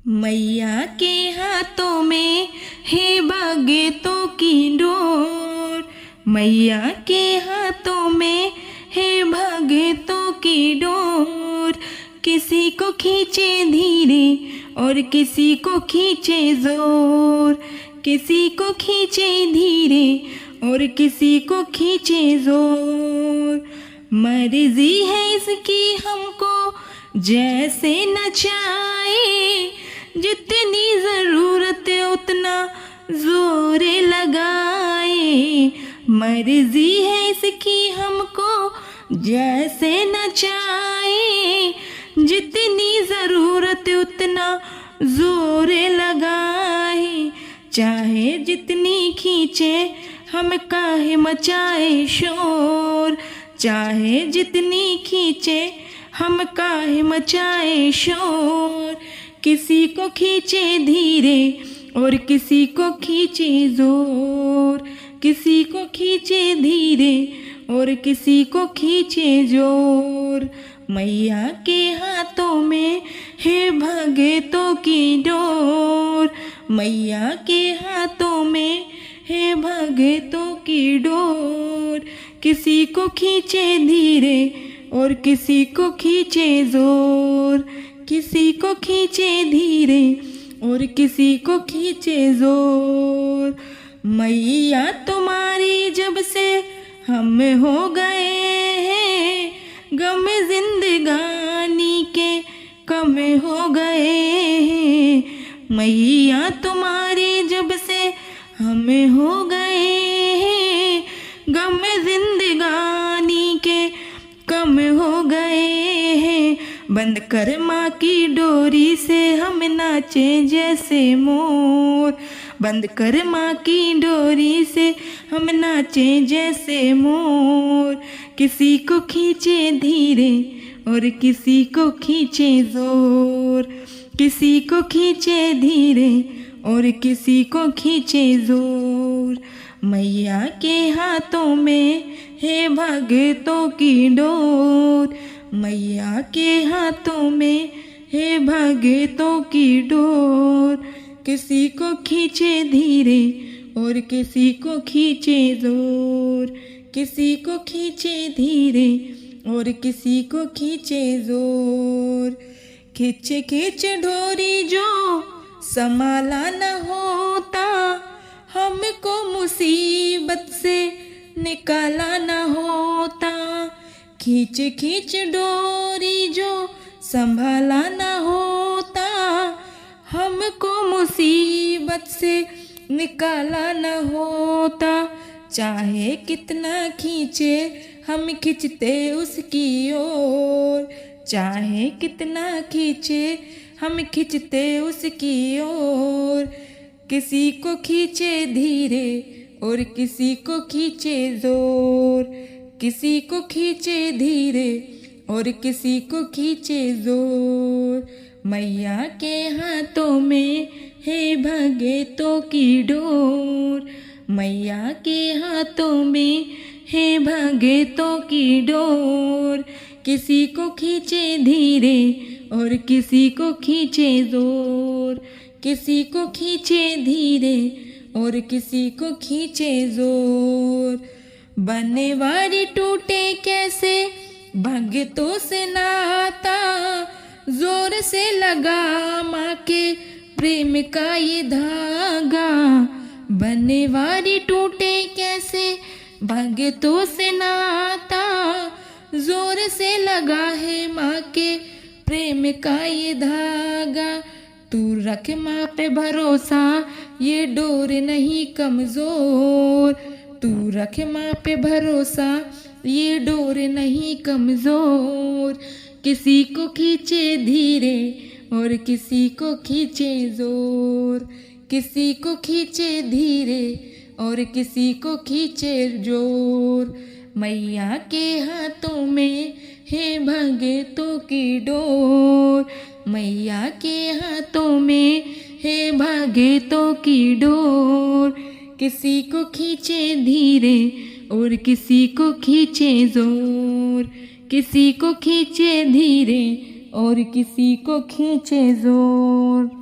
मैया के हाथों में है भगतों की डोर। मैया के हाथों में है भगतों की डोर। किसी को खींचे धीरे और किसी को खींचे जोर। किसी को खींचे धीरे और किसी को खींचे जोर। मर्जी है इसकी हमको जैसे नचाए, जितनी ज़रूरत है उतना जोर लगाए। मर्जी है इसकी हमको जैसे नचाए, जितनी ज़रूरत है उतना जोर लगाए। चाहे जितनी खींचे हम काहे मचाए शोर। चाहे जितनी खींचे हम काहे मचाए शोर। किसी को खींचे धीरे और किसी को खींचे जोर। किसी को खींचे धीरे और किसी को खींचे जोर। मैया के हाथों में है भगतों की डोर। मैया के हाथों में है भगतों की डोर। किसी को खींचे धीरे और किसी को खींचे जोर। किसी को खींचे धीरे और किसी को खींचे जोर। मैया तुम्हारी जब से हम हो गए हैं, गम जिंदगानी के कम हो गए हैं। मैया तुम्हारी जब से हम हो गए हैं, गम जिंदगानी के कम हो गए हैं। बंद कर माँ की डोरी से हम नाचे जैसे मोर। बंद कर माँ की डोरी से हम नाचे जैसे मोर। किसी को खींचे धीरे और किसी को खींचे जोर। किसी को खींचे धीरे और किसी को खींचे जोर। मैया के हाथों में है भगतों की डोर। मैया के हाथों में है भगतों की डोर। किसी को खींचे धीरे और किसी को खींचे जोर। किसी को खींचे धीरे और किसी को खींचे जोर। खींच खींच डोरी जो संभाला न होता, हमको मुसीबत से निकाला न होता। खींच खींच डोरी जो संभाला न होता, हमको मुसीबत से निकाला न होता। चाहे कितना खींचे हम खींचते उसकी ओर। चाहे कितना खींचे हम खींचते उसकी ओर। किसी को खींचे धीरे और किसी को खींचे जोर। किसी को खींचे धीरे और किसी को खींचे जोर। मैया के हाथों में है भगतों की डोर। मैया के हाथों में है भगतों की डोर। किसी को खींचे धीरे और किसी को खींचे जोर। किसी को खींचे धीरे और किसी को खींचे जोर। बनवारी टूटे कैसे भगतों से नाता, जोर से लगा माँ के प्रेम का ये धागा। बनवारी टूटे कैसे भगतों से नाता, जोर से लगा है माँ के प्रेम का ये धागा। तू रख माँ पे भरोसा, ये डोर नहीं कमजोर। तू रख माँ पे भरोसा, ये डोर नहीं कमजोर। किसी को खींचे धीरे और किसी को खींचे जोर। किसी को खींचे धीरे और किसी को खींचे जोर। मैया के हाथों में है भगतों की डोर। मैया के हाथों में है भगतों की डोर। किसी को खींचे धीरे और किसी को खींचे जोर। किसी को खींचे धीरे और किसी को खींचे जोर।